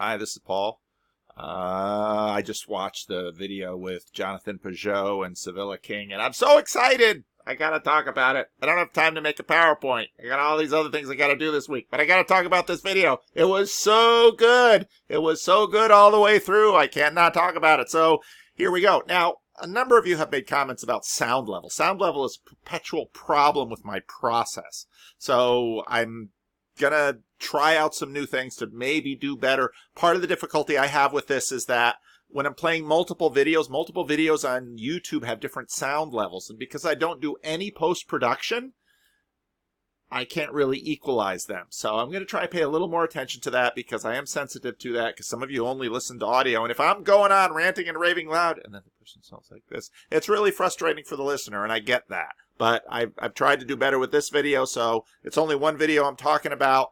Hi, this is Paul. I just watched the video with Jonathan Peugeot and Sevilla King, and I'm so excited! I gotta talk about it. I don't have time to make a PowerPoint. I got all these other things I gotta do this week, but I gotta talk about this video. It was so good! It was so good all the way through. I can't not talk about it. So, here we go. Now, a number of you have made comments about sound level. Sound level is a perpetual problem with my process. So, I'm gonna try out some new things to maybe do better. Part of the difficulty I have with this is that when I'm playing multiple videos on YouTube have different sound levels. And because I don't do any post-production, I can't really equalize them. So I'm going to try to pay a little more attention to that because I am sensitive to that because some of you only listen to audio. And if I'm going on ranting and raving loud and then the person sounds like this, it's really frustrating for the listener, and I get that. But I've tried to do better with this video, so it's only one video I'm talking about.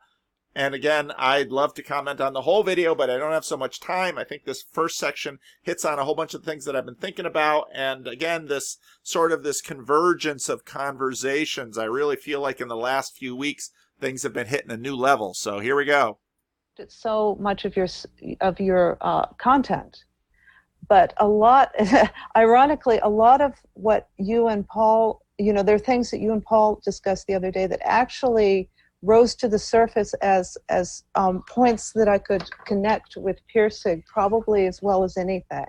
And again, I'd love to comment on the whole video, but I don't have so much time. I think this first section hits on a whole bunch of things that I've been thinking about. And again, this sort of this convergence of conversations, I really feel like in the last few weeks, things have been hitting a new level. So here we go. So much of your content, but a lot, ironically, a lot of what you and Paul, there are things that you and Paul discussed the other day that actually rose to the surface as points that I could connect with Pirsig probably as well as anything.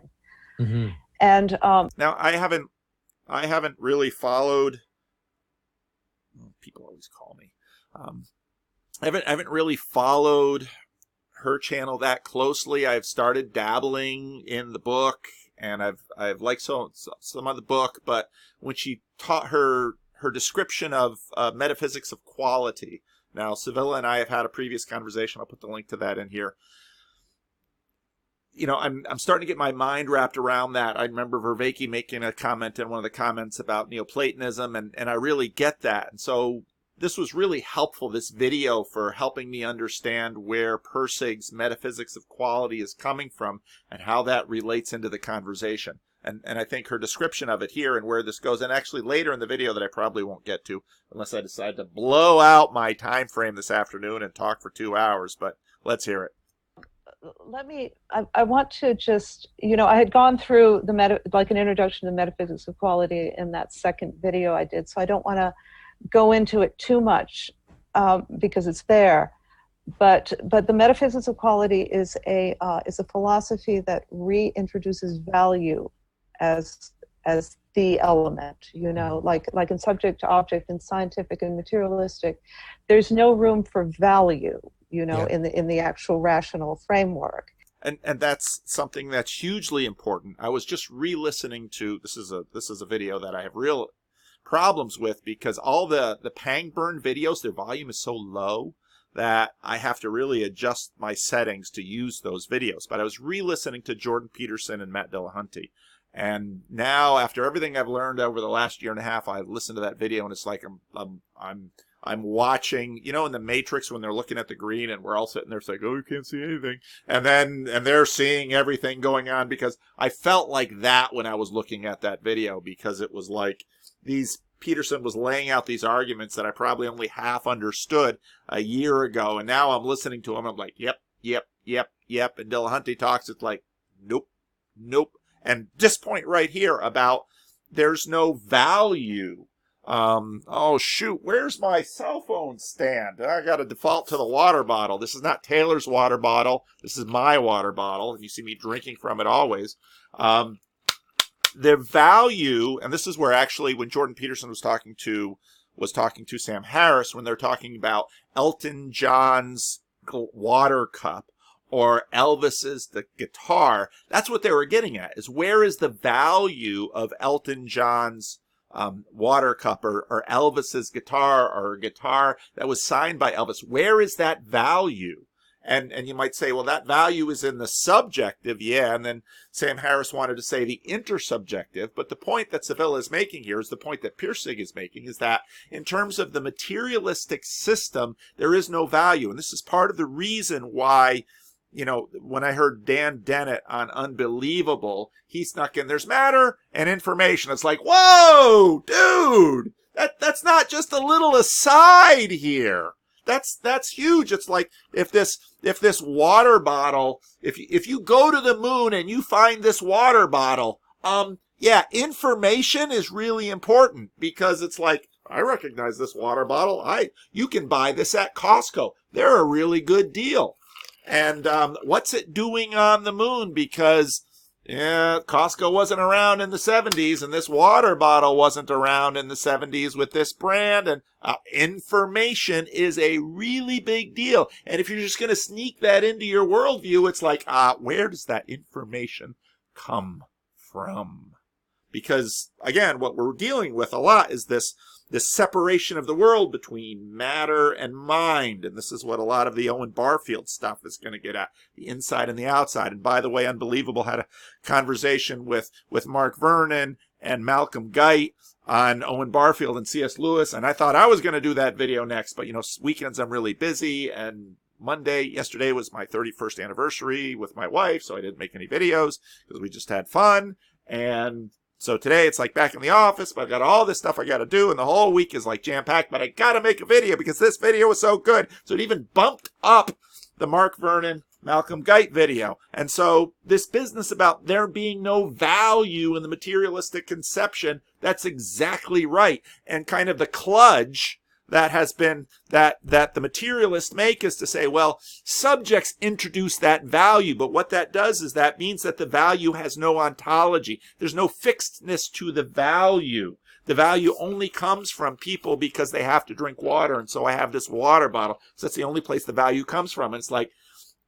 Mm-hmm. And now I haven't really followed. People always call me. I haven't really followed her channel that closely. I've started dabbling in the book, and I've liked some of the book, but when she taught her description of metaphysics of quality. Now, Sevilla and I have had a previous conversation. I'll put the link to that in here. I'm starting to get my mind wrapped around that. I remember Vervaeke making a comment in one of the comments about Neoplatonism, and I really get that. And so this was really helpful, this video, for helping me understand where Pirsig's metaphysics of quality is coming from and how that relates into the conversation. And I think her description of it here and where this goes, and actually later in the video that I probably won't get to unless I decide to blow out my time frame this afternoon and talk for 2 hours, but let's hear it. I want to just, I had gone through like an introduction to metaphysics of quality in that second video I did, so I don't want to go into it too much because it's there. But the metaphysics of quality is a philosophy that reintroduces value as the element, like in subject to object and scientific and materialistic, there's no room for value, in the actual rational framework. And that's something that's hugely important. I was just re-listening to this is a video that I have real problems with because all the Pang Burn videos, their volume is so low that I have to really adjust my settings to use those videos. But I was re-listening to Jordan Peterson and Matt Dillahunty. And now, after everything I've learned over the last year and a half, I listened to that video, and it's like I'm watching, in the Matrix when they're looking at the green, and we're all sitting there, it's like, oh, you can't see anything, and they're seeing everything going on, because I felt like that when I was looking at that video, because it was like Peterson was laying out these arguments that I probably only half understood a year ago, and now I'm listening to him, I'm like, yep, and Dillahunty talks, it's like, nope. And this point right here about there's no value. Oh, shoot, where's my cell phone stand? I got to default to the water bottle. This is not Taylor's water bottle. This is my water bottle, and you see me drinking from it always. The value, and this is where actually when Jordan Peterson was talking to Sam Harris, when they're talking about Elton John's water cup, or Elvis's the guitar, that's what they were getting at, is where is the value of Elton John's water cup or Elvis's guitar, or a guitar that was signed by Elvis? Where is that value? And you might say, well, that value is in the subjective, yeah, and then Sam Harris wanted to say the intersubjective, but the point that Sevilla is making here is the point that Pirsig is making, is that in terms of the materialistic system, there is no value. And this is part of the reason why, when I heard Dan Dennett on Unbelievable, he snuck in, there's matter and information. It's like, whoa, dude, that's not just a little aside here. that's huge. It's like if this water bottle, if you go to the moon and you find this water bottle, yeah, information is really important, because it's like, I recognize this water bottle. You can buy this at Costco. They're a really good deal. And what's it doing on the moon? Because yeah, Costco wasn't around in the 70s, and this water bottle wasn't around in the 70s with this brand. And information is a really big deal. And if you're just going to sneak that into your worldview, it's like, where does that information come from? Because, again, what we're dealing with a lot is this separation of the world between matter and mind. And this is what a lot of the Owen Barfield stuff is going to get at, the inside and the outside. And by the way, Unbelievable had a conversation with Mark Vernon and Malcolm Geit on Owen Barfield and C.S. Lewis. And I thought I was going to do that video next, but, weekends I'm really busy. And yesterday was my 31st anniversary with my wife, so I didn't make any videos because we just had fun. And so today it's like back in the office, but I got all this stuff I got to do, and the whole week is like jam-packed, but I got to make a video because this video was so good. So it even bumped up the Mark Vernon, Malcolm Geit video. And so this business about there being no value in the materialistic conception, that's exactly right. And kind of the kludge that has been that the materialists make is to say, well, subjects introduce that value, but what that does is that means that the value has no ontology. There's no fixedness to the value. The value only comes from people because they have to drink water, and so I have this water bottle. So that's the only place the value comes from. And it's like,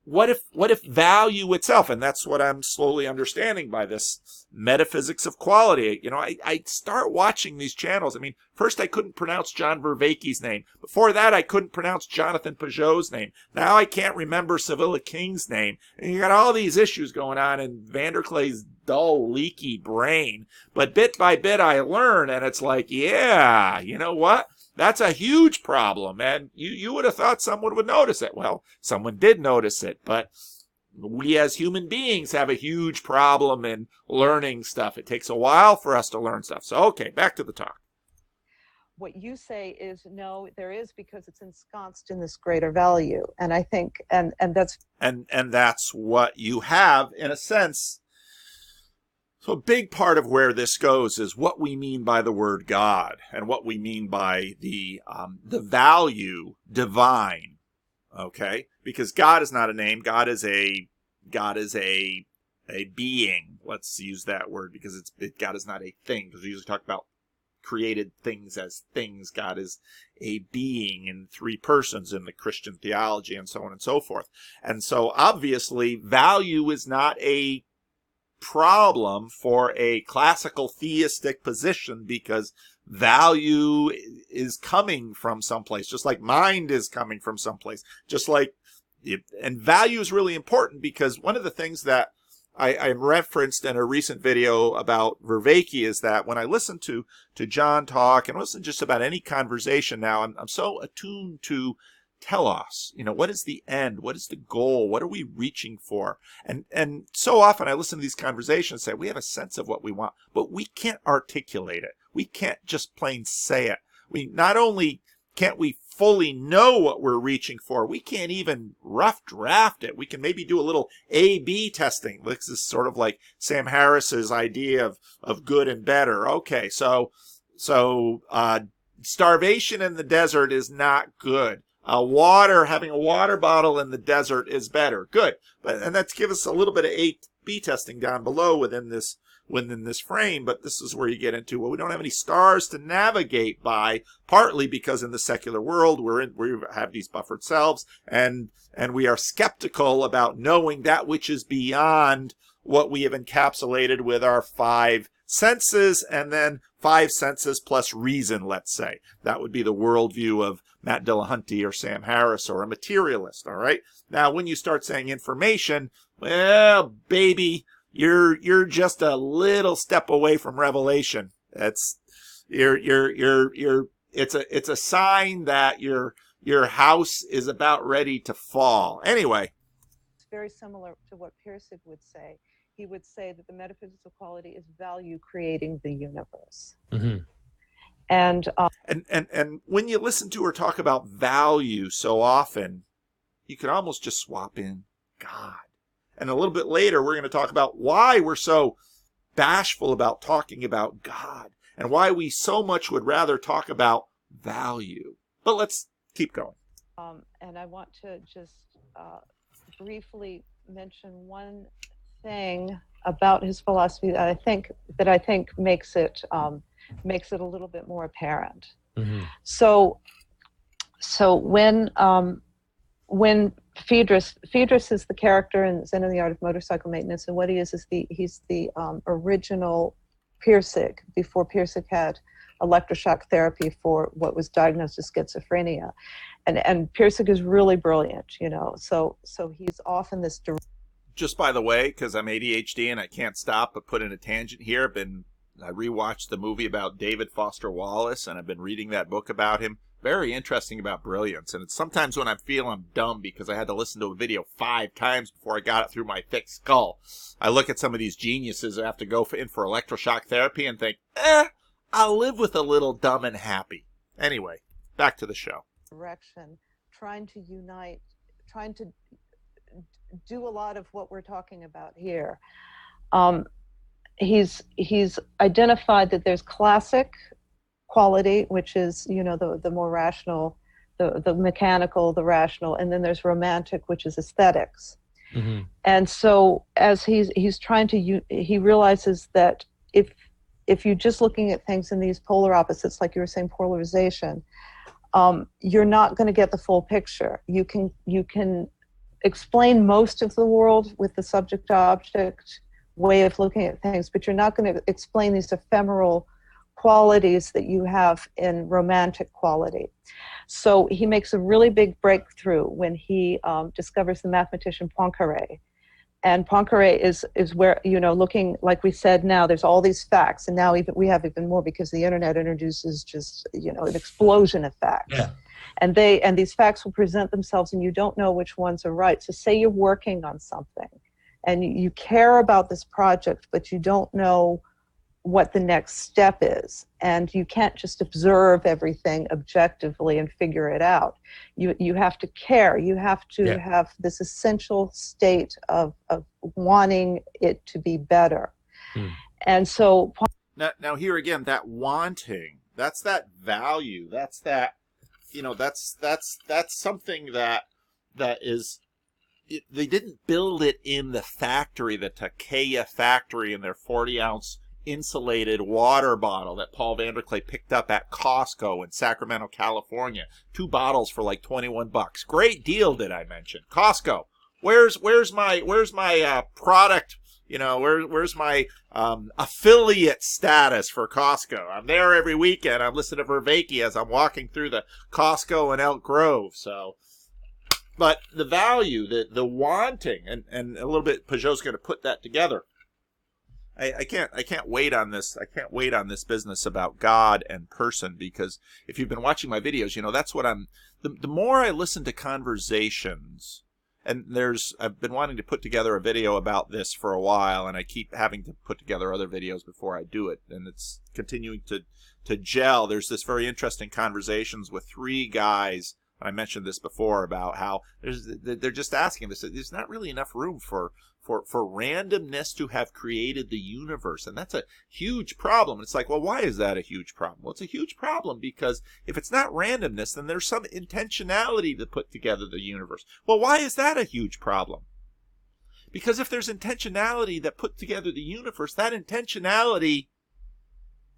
what if value itself, and that's what I'm slowly understanding by this metaphysics of quality. I start watching these channels. I mean, first I couldn't pronounce John Vervaeke's name. Before that, I couldn't pronounce Jonathan Peugeot's name. Now I can't remember Sevilla King's name. And you got all these issues going on in Vanderklay's dull, leaky brain. But bit by bit, I learn, and it's like, yeah, you know what? That's a huge problem, and you would have thought someone would notice it. Well, someone did notice it, but we as human beings have a huge problem in learning stuff. It takes a while for us to learn stuff. So, okay, back to the talk. What you say is, no, there is, because it's ensconced in this greater value. And I think, and that's... And that's what you have, in a sense. So a big part of where this goes is what we mean by the word God, and what we mean by the value divine. Okay, because God is not a name. God is a being. Let's use that word, because God is not a thing. Because we usually talk about created things as things. God is a being in three persons in the Christian theology, and so on and so forth. And so obviously, value is not a problem for a classical theistic position, because value is coming from someplace, just like mind is coming from someplace, and value is really important, because one of the things that I referenced in a recent video about Vervaeke is that when I listen to John talk, and listen just about any conversation now, I'm so attuned to telos. What is the end? What is the goal? What are we reaching for? And so often I listen to these conversations and say, we have a sense of what we want, but we can't articulate it. We can't just plain say it. Not only can't we fully know what we're reaching for, we can't even rough draft it. We can maybe do a little A/B testing. This is sort of like Sam Harris's idea of good and better. Okay, so starvation in the desert is not good. Having a water bottle in the desert is better. Good. And that's give us a little bit of A/B testing down below within this frame. But this is where you get into, well, we don't have any stars to navigate by, partly because in the secular world we have these buffered selves, and we are skeptical about knowing that which is beyond what we have encapsulated with our five senses, and then five senses plus reason, let's say. That would be the worldview of Matt Dillahunty or Sam Harris or a materialist, all right? Now, when you start saying information, well, baby, you're just a little step away from revelation. It's a sign that your house is about ready to fall. Anyway. It's very similar to what Pearson would say. He would say that the metaphysical quality is value creating the universe. Mm-hmm. And And when you listen to her talk about value so often, you can almost just swap in God. And a little bit later, we're going to talk about why we're so bashful about talking about God and why we so much would rather talk about value. But let's keep going. and I want to just briefly mention one thing about his philosophy that I think makes it a little bit more apparent. Mm-hmm. So when Phaedrus is the character in Zen and the Art of Motorcycle Maintenance, and what he is he's the original Pirsig before Pirsig had electroshock therapy for what was diagnosed as schizophrenia, and Pirsig is really brilliant, So he's often this. Just by the way, because I'm ADHD and I can't stop but put in a tangent here, I rewatched the movie about David Foster Wallace, and I've been reading that book about him. Very interesting about brilliance. And it's sometimes when I feel I'm dumb because I had to listen to a video 5 times before I got it through my thick skull, I look at some of these geniuses that have to go in for electroshock therapy and think, I'll live with a little dumb and happy. Anyway, back to the show. Direction, trying to unite, trying to do a lot of what we're talking about here. He's identified that there's classic quality, which is the more rational, the mechanical, the rational, and then there's romantic, which is aesthetics. Mm-hmm. And so as he's trying to he realizes that if you're just looking at things in these polar opposites, like you were saying, polarization, you're not going to get the full picture. You can explain most of the world with the subject-object way of looking at things, but you're not going to explain these ephemeral qualities that you have in romantic quality. So he makes a really big breakthrough when he discovers the mathematician Poincaré. And Poincaré is where, looking, like we said, now there's all these facts, and now we have even more because the internet introduces just, an explosion of facts. Yeah. And these facts will present themselves and you don't know which ones are right. So say you're working on something and you care about this project, but you don't know what the next step is, and you can't just observe everything objectively and figure it out. You have to care. You have to have this essential state of wanting it to be better. And so now here again, that wanting, that's that value, that's that, that's something that is, they didn't build it in the factory, the Takeya factory, in their 40-ounce insulated water bottle that Paul Vanderklay picked up at Costco in Sacramento, California. 2 bottles for like $21. Great deal, did I mention? Costco. Where's my product? Where's my affiliate status for Costco? I'm there every weekend. I'm listening to Vervaeke as I'm walking through the Costco in Elk Grove. So, but the value, the wanting, and a little bit, Peugeot's going to put that together. I can't wait on this. I can't wait on this business about God and person, because if you've been watching my videos, that's what the more I listen to conversations, and I've been wanting to put together a video about this for a while, and I keep having to put together other videos before I do it, and it's continuing to gel. There's this very interesting conversations with 3 guys. I mentioned this before about how they're just asking this. There's not really enough room for randomness to have created the universe. And that's a huge problem. And it's like, well, why is that a huge problem? Well, it's a huge problem because if it's not randomness, then there's some intentionality to put together the universe. Well, why is that a huge problem? Because if there's intentionality that put together the universe, that intentionality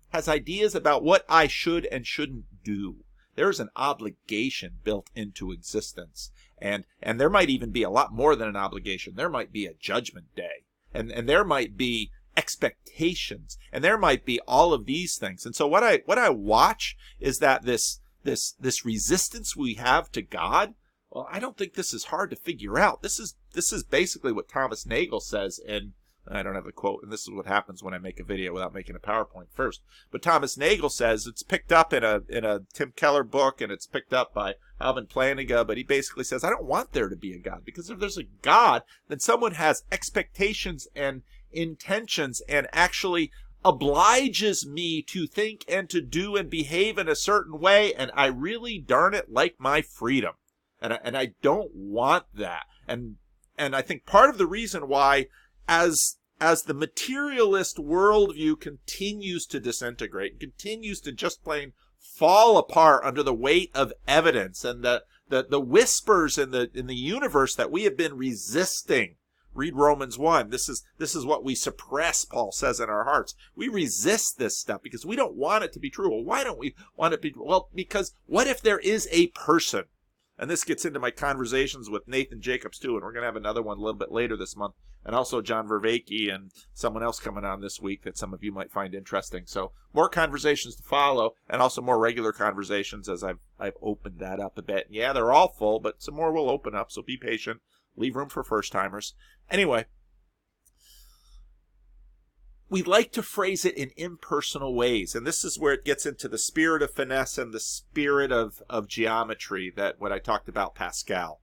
has ideas about what I should and shouldn't do. There's an obligation built into existence. And there might even be a lot more than an obligation. There might be a judgment day. And there might be expectations. And there might be all of these things. And so what I watch is that this resistance we have to God, well, I don't think this is hard to figure out. This is basically what Thomas Nagel says in, I don't have the quote, and this is what happens when I make a video without making a PowerPoint first. But Thomas Nagel says it's picked up in a Tim Keller book, and it's picked up by Alvin Plantinga, but he basically says, I don't want there to be a God, because if there's a God, then someone has expectations and intentions and actually obliges me to think and to do and behave in a certain way, and I really, darn it, like my freedom. And I don't want that. And I think part of the reason why, as the materialist worldview continues to disintegrate, continues to just plain fall apart under the weight of evidence and the whispers in the universe that we have been resisting. Read Romans 1. This is what we suppress, Paul says, in our hearts. We resist this stuff because we don't want it to be true. Well, why don't we want it to be true? Well, because what if there is a person? And this gets into my conversations with Nathan Jacobs, too, and we're going to have another one a little bit later this month, and also John Vervaeke and someone else coming on this week that some of you might find interesting. So more conversations to follow, and also more regular conversations as I've opened that up a bit. Yeah, they're all full, but some more will open up, so be patient. Leave room for first-timers. Anyway, we like to phrase it in impersonal ways, and this is where it gets into the spirit of finesse and the spirit of geometry, that what I talked about Pascal.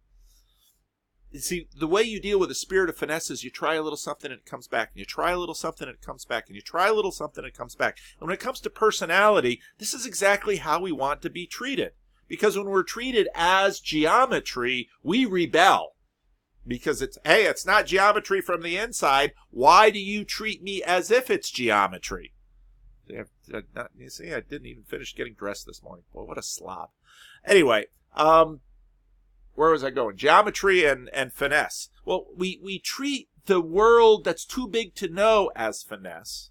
You see, the way you deal with the spirit of finesse is you try a little something and it comes back, and you try a little something and it comes back, and you try a little something and it comes back. And when it comes to personality, this is exactly how we want to be treated. Because when we're treated as geometry, we rebel. Because it's not geometry from the inside. Why do you treat me as if it's geometry? You see, I didn't even finish getting dressed this morning. Boy, what a slob. Anyway, where was I going? Geometry and finesse. Well, we treat the world that's too big to know as finesse.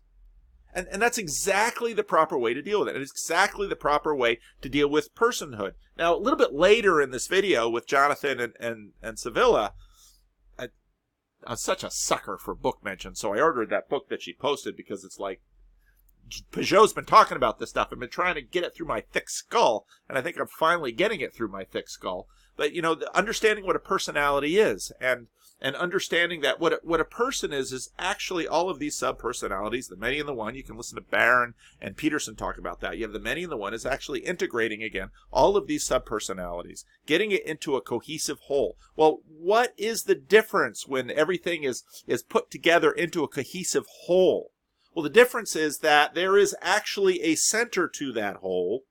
And that's exactly the proper way to deal with it. It's exactly the proper way to deal with personhood. Now, a little bit later in this video with Jonathan and Sevilla, I'm such a sucker for book mentions, so I ordered that book that she posted because it's like, Peugeot's been talking about this stuff. I've been trying to get it through my thick skull, and I think I'm finally getting it through my thick skull. But, you know, understanding what a personality is, and understanding that what a person is actually all of these sub-personalities, the many in the one. You can listen to Barron and Peterson talk about that. You have the many in the one is actually integrating, again, all of these sub-personalities, getting it into a cohesive whole. Well, what is the difference when everything is put together into a cohesive whole? Well, the difference is that there is actually a center to that whole,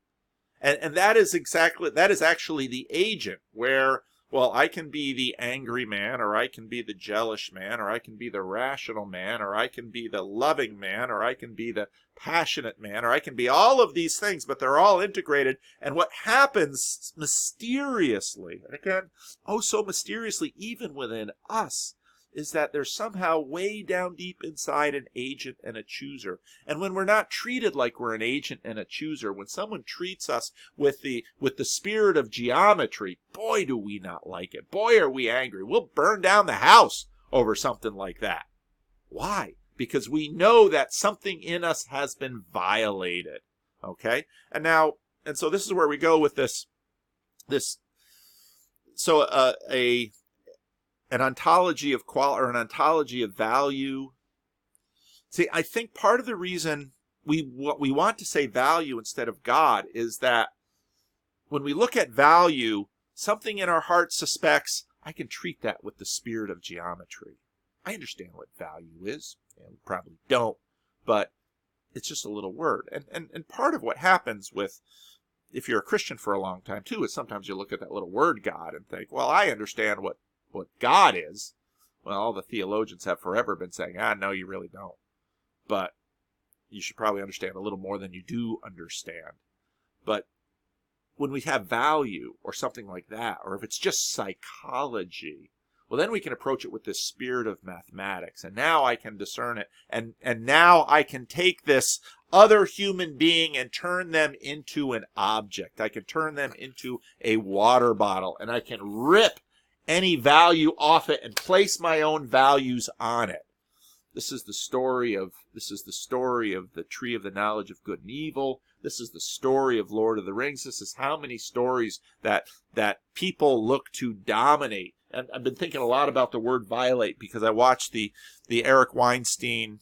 and that is actually the agent, where, well, I can be the angry man, or I can be the jealous man, or I can be the rational man, or I can be the loving man, or I can be the passionate man, or I can be all of these things, but they're all integrated. And what happens mysteriously, and again, oh so mysteriously, even within us, is that there's somehow way down deep inside an agent and a chooser. And when we're not treated like we're an agent and a chooser, when someone treats us with the spirit of geometry, boy, do we not like it. Boy, are we angry. We'll burn down the house over something like that. Why? Because we know that something in us has been violated. Okay? And so this is where we go with this. So an ontology of or an ontology of value. See, I think part of the reason we want to say value instead of God is that when we look at value, something in our heart suspects, I can treat that with the spirit of geometry. I understand what value is. And we probably don't, but it's just a little word. And part of what happens with, if you're a Christian for a long time too, is sometimes you look at that little word God and think, well, I understand what God is. Well, all the theologians have forever been saying, no, you really don't. But you should probably understand a little more than you do understand. But when we have value or something like that, or if it's just psychology, well, then we can approach it with this spirit of mathematics. And now I can discern it. And now I can take this other human being and turn them into an object. I can turn them into a water bottle, and I can rip any value off it and place my own values on it. This is the story of the tree of the knowledge of good and evil. This is the story of Lord of the Rings. This is how many stories that people look to dominate. And I've been thinking a lot about the word violate because I watched the Eric Weinstein,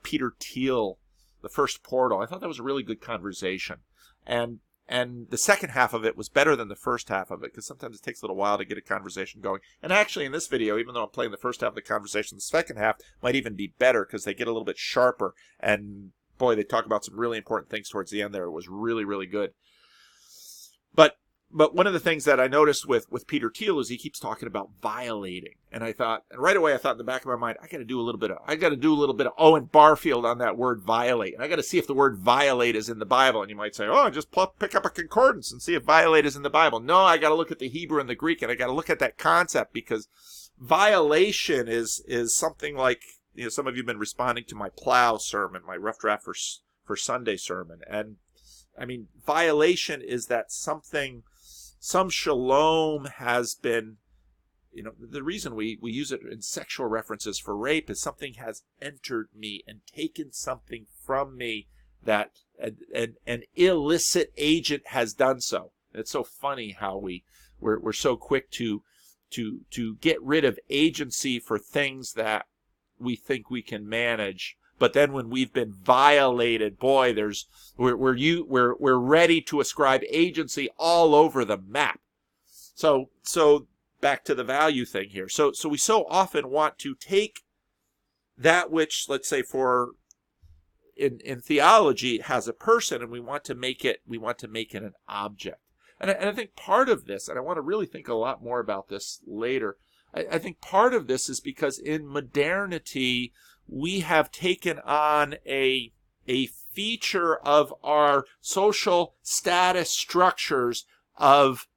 Peter Thiel, The First Portal. I thought that was a really good conversation. And And the second half of it was better than the first half of it, because sometimes it takes a little while to get a conversation going. And actually, in this video, even though I'm playing the first half of the conversation, the second half might even be better because they get a little bit sharper. And boy, they talk about some really important things towards the end there. It was really, really good. But one of the things that I noticed with Peter Thiel is he keeps talking about violating. And right away I thought in the back of my mind, I got to do a little bit of Owen Barfield on that word violate. And I got to see if the word violate is in the Bible. And you might say, oh, just pick up a concordance and see if violate is in the Bible. No, I got to look at the Hebrew and the Greek, and I got to look at that concept, because violation is something like, some of you have been responding to my plow sermon, my rough draft for Sunday sermon. And I mean, violation is that some shalom has been, the reason we use it in sexual references for rape is something has entered me and taken something from me that an illicit agent has done so. It's so funny how we're so quick to get rid of agency for things that we think we can manage. But then when we've been violated, boy, we're ready to ascribe agency all over the map. So back to the value thing here. So we so often want to take that which, let's say, in theology has a person, and we want to make it an object. And I think part of this, and I want to really think a lot more about this later, I think part of this is because in modernity, we have taken on a feature of our social status structures of,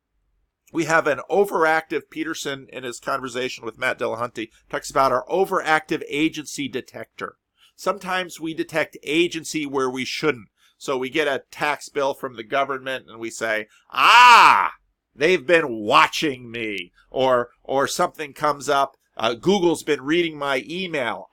we have an overactive, Peterson in his conversation with Matt Dillahunty talks about our overactive agency detector. Sometimes we detect agency where we shouldn't. So we get a tax bill from the government and we say, they've been watching me. Or something comes up, Google's been reading my email.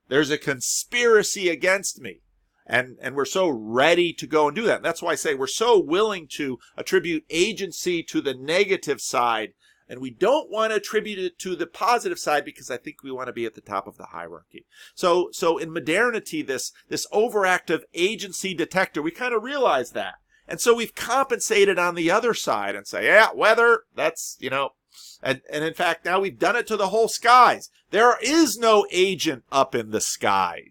There's a conspiracy against me. And we're so ready to go and do that. And that's why I say we're so willing to attribute agency to the negative side, and we don't want to attribute it to the positive side, because I think we want to be at the top of the hierarchy. So in modernity, this overactive agency detector, we kind of realize that. And so we've compensated on the other side and say, yeah, weather, that's, and in fact, now we've done it to the whole skies. There is no agent up in the sky.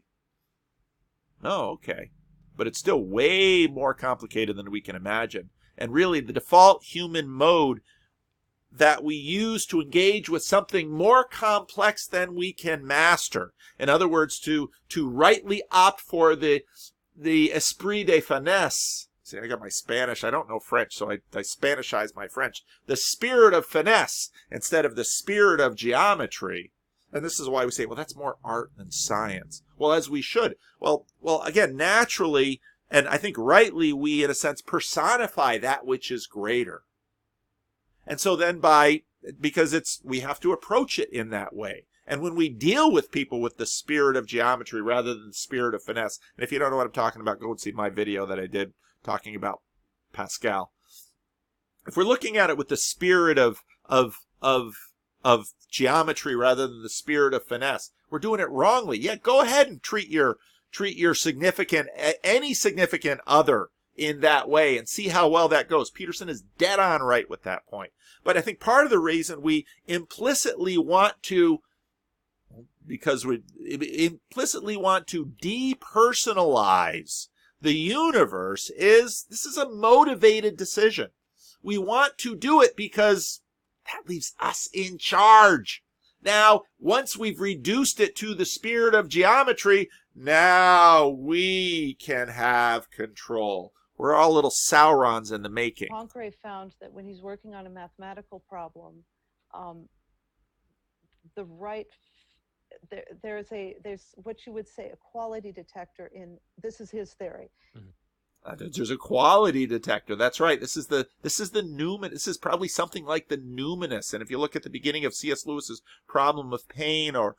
Oh, okay. But it's still way more complicated than we can imagine. And really, the default human mode that we use to engage with something more complex than we can master. In other words, to rightly opt for the esprit de finesse. See, I got my Spanish. I don't know French, so I Spanishize my French. The spirit of finesse instead of the spirit of geometry. And this is why we say, well, that's more art than science. Well, as we should. Well, again, naturally, and I think rightly, we, in a sense, personify that which is greater. And so then because we have to approach it in that way. And when we deal with people with the spirit of geometry rather than the spirit of finesse, and if you don't know what I'm talking about, go and see my video that I did talking about Pascal. If we're looking at it with the spirit of geometry rather than the spirit of finesse, we're doing it wrongly. Yeah, go ahead and treat your any significant other in that way and see how well that goes. Peterson is dead on right with that point. But I think part of the reason we implicitly want to depersonalize the universe is, this is a motivated decision. We want to do it because that leaves us in charge. Now, once we've reduced it to the spirit of geometry, now we can have control. We're all little Saurons in the making. Poincare found that when he's working on a mathematical problem, there's what you would say a quality detector in, this is his theory. There's a quality detector. That's right. This is the numinous. This is probably something like the numinous. And if you look at the beginning of C.S. Lewis's Problem of Pain, or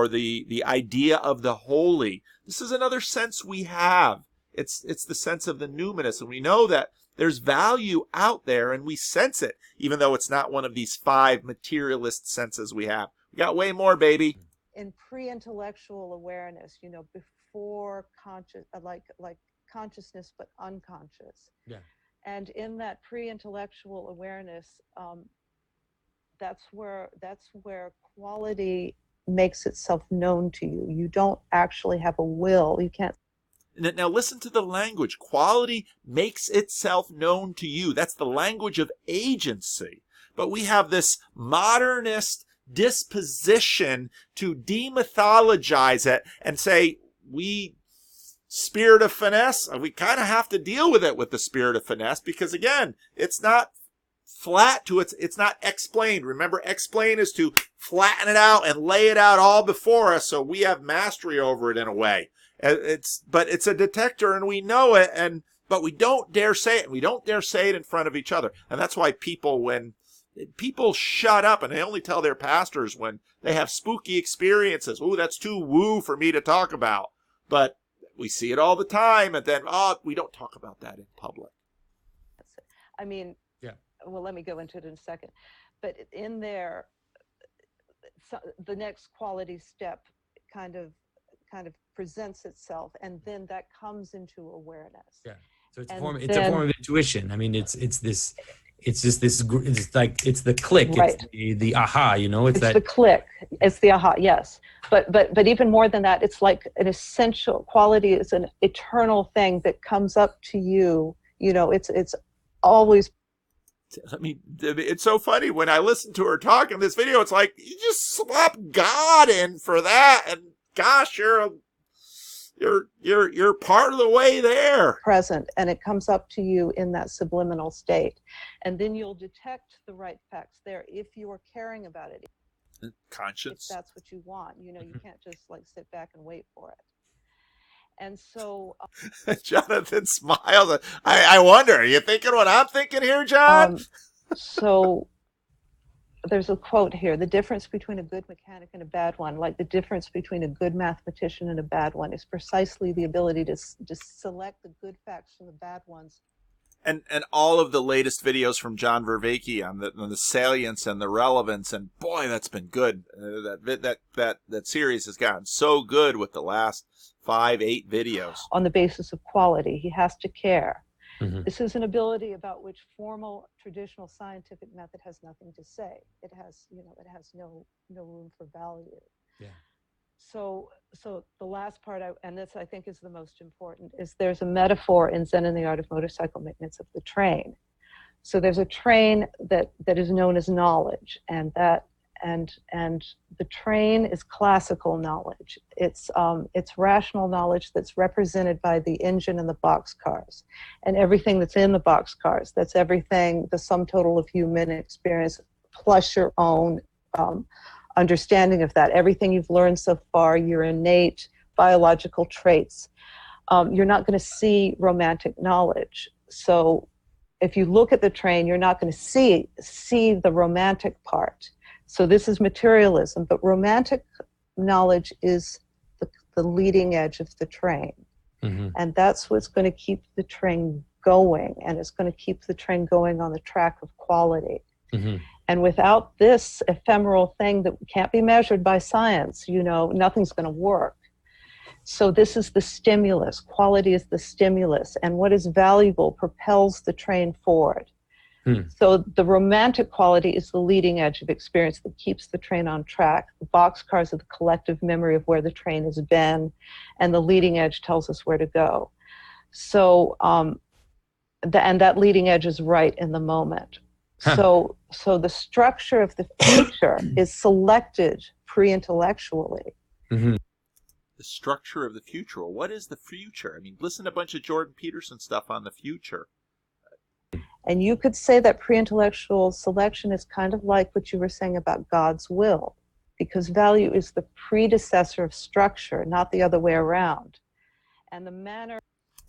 the idea of the holy, this is another sense we have. It's the sense of the numinous, and we know that there's value out there, and we sense it, even though it's not one of these 5 materialist senses we have. We got way more, baby. In pre-intellectual awareness, before conscious, like consciousness but unconscious. Yeah. And in that pre-intellectual awareness, that's where quality makes itself known to you. You don't actually have a will. You can't. Now listen to the language. Quality makes itself known to you. That's the language of agency. But we have this modernist disposition to demythologize it and say, we spirit of finesse, we kind of have to deal with it with the spirit of finesse, because again, it's not flat to it's not explained. Remember, explain is to flatten it out and lay it out all before us so we have mastery over it in a way. But it's a detector and we know it, but we don't dare say it. We don't dare say it in front of each other. And that's why when people shut up and they only tell their pastors when they have spooky experiences, "Ooh, that's too woo for me to talk about." But we see it all the time, and then, we don't talk about that in public. I mean, yeah. Well, let me go into it in a second. But in there, the next quality step kind of presents itself, and then that comes into awareness. Yeah. So it's a form of intuition. I mean, it's the click, right. It's the aha, it's the click, it's the aha, yes. But even more than that, it's like an essential quality. Is an eternal thing that comes up to you. It's always. I mean, it's so funny when I listen to her talk in this video. It's like you just slap God in for that, and gosh, you're part of the way there. Present, and it comes up to you in that subliminal state, and then you'll detect the right facts there if you are caring about it. Conscience. If that's what you want, you can't just like sit back and wait for it. And so Jonathan smiles. I wonder, are you thinking what I'm thinking here, John? So there's a quote here: the difference between a good mechanic and a bad one, like the difference between a good mathematician and a bad one, is precisely the ability to select the good facts from the bad ones. And all of the latest videos from John Vervaeke on the salience and the relevance, and boy, that's been good. That series has gotten so good with the last 5-8 videos. On the basis of quality, he has to care. Mm-hmm. This is an ability about which formal traditional scientific method has nothing to say. It has no room for value. Yeah. So the last part, and this I think is the most important, is there's a metaphor in Zen and the Art of Motorcycle Maintenance of the train. So there's a train that is known as knowledge, and the train is classical knowledge. It's rational knowledge that's represented by the engine and the boxcars, and everything that's in the boxcars. That's everything, the sum total of human experience plus your own understanding of that. Everything you've learned so far, your innate biological traits. You're not going to see romantic knowledge. So if you look at the train, you're not going to see the romantic part. So this is materialism, but romantic knowledge is the leading edge of the train. Mm-hmm. And that's what's going to keep the train going, and it's going to keep the train going on the track of quality. Mm-hmm. And without this ephemeral thing that can't be measured by science, nothing's going to work. So this is the stimulus. Quality is the stimulus, and what is valuable propels the train forward. So the romantic quality is the leading edge of experience that keeps the train on track. The boxcars are the collective memory of where the train has been, and the leading edge tells us where to go. So, and that leading edge is right in the moment. Huh. So the structure of the future is selected pre-intellectually. Mm-hmm. The structure of the future. Well, what is the future? I mean, listen to a bunch of Jordan Peterson stuff on the future. And you could say that pre-intellectual selection is kind of like what you were saying about God's will, because value is the predecessor of structure, not the other way around. And the manner.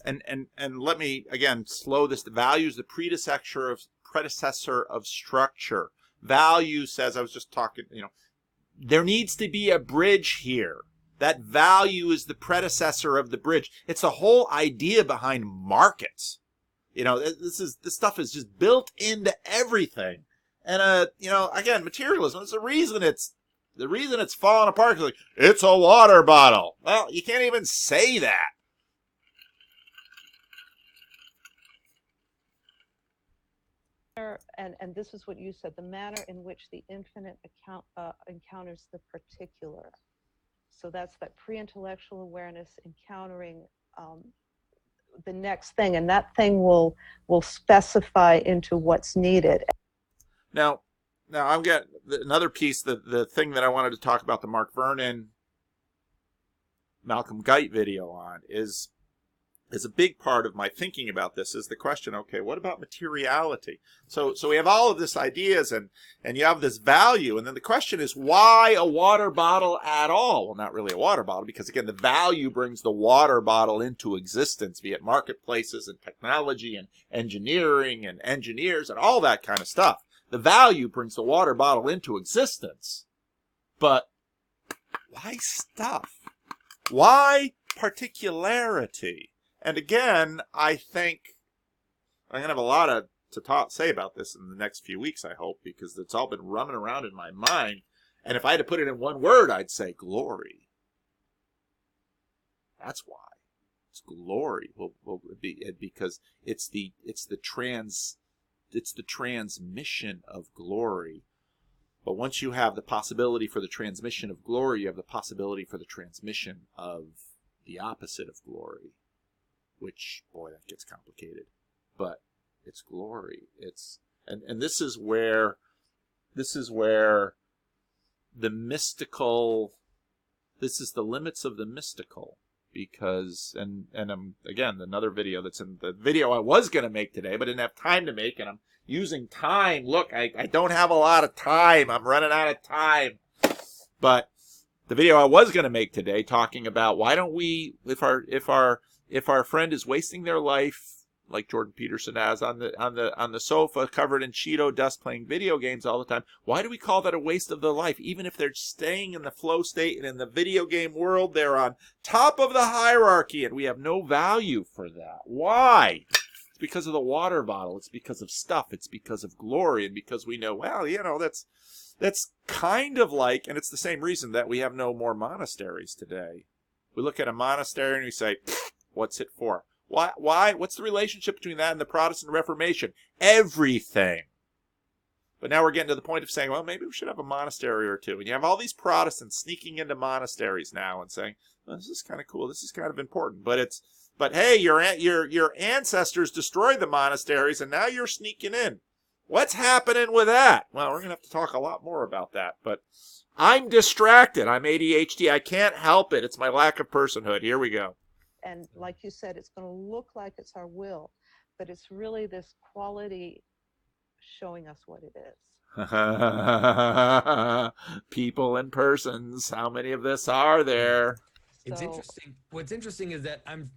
And let me again slow this. The value is the predecessor of structure. Value says, I was just talking, there needs to be a bridge here. That value is the predecessor of the bridge. It's the whole idea behind markets. This stuff is just built into everything. And again, materialism is the reason it's falling apart. It's like, it's a water bottle. Well, you can't even say that. and this is what you said, the manner in which the infinite encounters the particular. So that's that pre-intellectual awareness encountering the next thing, and that thing will specify into what's needed. Now I'm getting another piece. The thing that I wanted to talk about the Mark Vernon, Malcolm Guite video on is a big part of my thinking about this is the question, okay, what about materiality? So we have all of these ideas and you have this value, and then the question is, why a water bottle at all? Well, not really a water bottle, because again, the value brings the water bottle into existence via marketplaces and technology and engineering and engineers and all that kind of stuff. The value brings the water bottle into existence. But why stuff? Why particularity? And again, I think I'm going to have a lot to say about this in the next few weeks, I hope, because it's all been running around in my mind. And if I had to put it in one word, I'd say glory. That's why. It's glory. Because it's the transmission of glory. But once you have the possibility for the transmission of glory, you have the possibility for the transmission of the opposite of glory. Which, boy, that gets complicated. But it's glory. And this is where the mystical, this is the limits of the mystical. Because, and again, another video that's in the video I was going to make today, but didn't have time to make, and I'm using time. Look, I don't have a lot of time. I'm running out of time. But the video I was going to make today, talking about why don't we, if our friend is wasting their life, like Jordan Peterson has on the sofa, covered in Cheeto dust, playing video games all the time, why do we call that a waste of their life? Even if they're staying in the flow state and in the video game world, they're on top of the hierarchy, and we have no value for that. Why? It's because of the water bottle. It's because of stuff. It's because of glory, and because we know, well, that's kind of like, and it's the same reason that we have no more monasteries today. We look at a monastery and we say, what's it for? Why? What's the relationship between that and the Protestant Reformation? Everything. But now we're getting to the point of saying, well, maybe we should have a monastery or two. And you have all these Protestants sneaking into monasteries now and saying, well, this is kind of cool. This is kind of important. But hey, your ancestors destroyed the monasteries, and now you're sneaking in. What's happening with that? Well, we're going to have to talk a lot more about that. But I'm distracted. I'm ADHD. I can't help it. It's my lack of personhood. Here we go. And like you said, it's going to look like it's our will, but it's really this quality showing us what it is. People and persons. How many of this are there? It's interesting. What's interesting is that I'm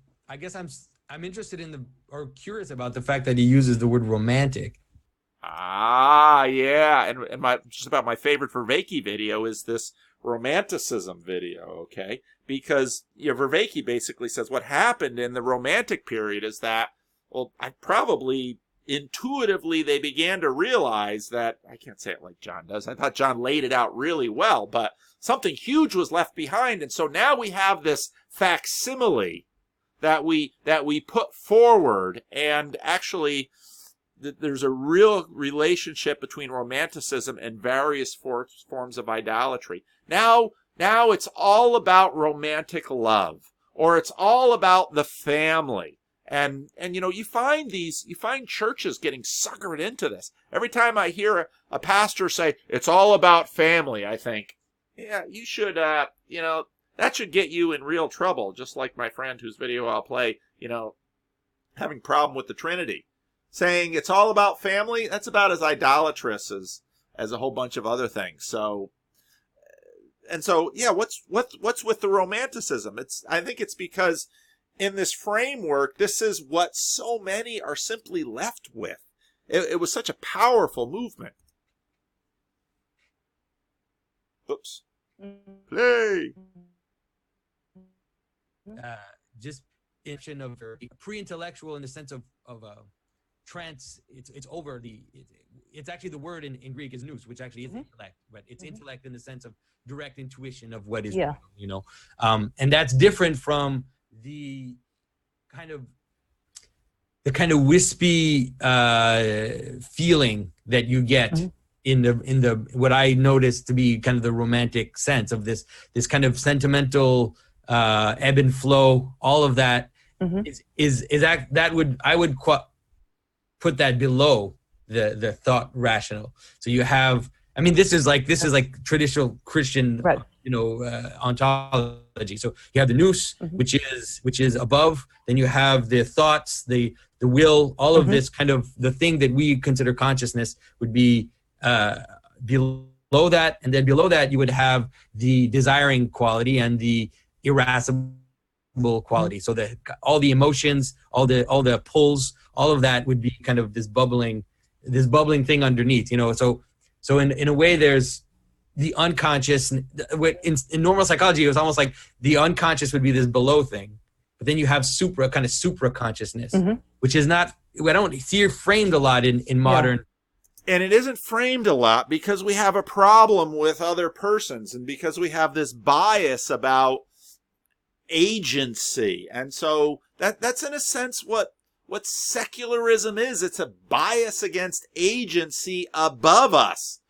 interested in or curious about the fact that he uses the word romantic. Ah, yeah. And just about my favorite Vervaeke video is this romanticism video, okay? Because Vervaeke basically says what happened in the Romantic period is that, well, probably intuitively they began to realize that, I can't say it like John does, I thought John laid it out really well, but something huge was left behind, and so now we have this facsimile that we put forward, and actually there's a real relationship between romanticism and various forms of idolatry. Now it's all about romantic love, or it's all about the family. And you find churches getting suckered into this. Every time I hear a pastor say, it's all about family, I think, yeah, you should, that should get you in real trouble. Just like my friend whose video I'll play, having problem with the Trinity. Saying it's all about family, that's about as idolatrous as a whole bunch of other things. So, yeah, what's with the romanticism? I think it's because in this framework, this is what so many are simply left with. It was such a powerful movement. Oops. Play. Just mention of pre-intellectual in the sense of trance. It's over it's actually the word in Greek is nous, which actually is intellect, but it's intellect in the sense of direct intuition of what is real, and that's different from the kind of the kind of wispy feeling that you get in the what I noticed to be kind of the romantic sense of this kind of sentimental ebb and flow. All of that I would put that below the thought rational. So you have, I mean, this is like traditional Christian, Right. ontology. So you have the nous, which is above. Then you have the thoughts, the will, all of this kind of the thing that we consider consciousness would be below that, and then below that you would have the desiring quality and the irascible quality. So that all the emotions, all the pulls, all of that would be kind of this bubbling thing underneath. So in a way, there's the unconscious. In normal psychology, it was almost like the unconscious would be this below thing, but then you have supra consciousness, which is not. I don't see it framed a lot in modern. And it isn't framed a lot because we have a problem with other persons, and because we have this bias about agency. And so that's in a sense what secularism is. It's a bias against agency above us.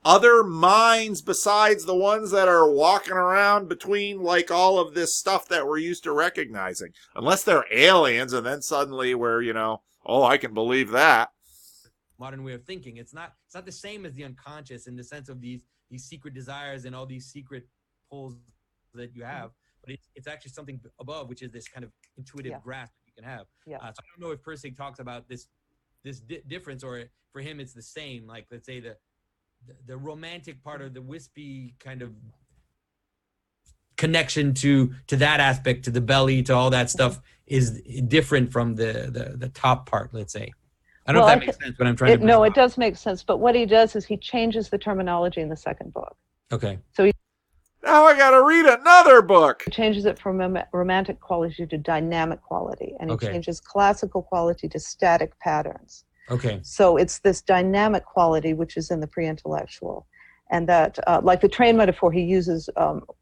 Other minds besides the ones that are walking around between like all of this stuff that we're used to recognizing. Unless they're aliens, and then suddenly we're, oh, I can believe that. Modern way of thinking. It's not the same as the unconscious in the sense of these secret desires and all these secret pulls that you have, but it's actually something above, which is this kind of intuitive grasp that you can have. So I don't know if Persig talks about this difference, or for him it's the same. Like, let's say the romantic part of the wispy kind of connection to that aspect, to the belly, to all that stuff, is different from the top part, let's say. I don't know if that makes sense, but I'm trying to... No, it does make sense. But what he does is he changes the terminology in the second book. Okay. So now I got to read another book. He changes it from romantic quality to dynamic quality. And he changes classical quality to static patterns. Okay. So it's this dynamic quality which is in the pre-intellectual. And that, like the train metaphor, he uses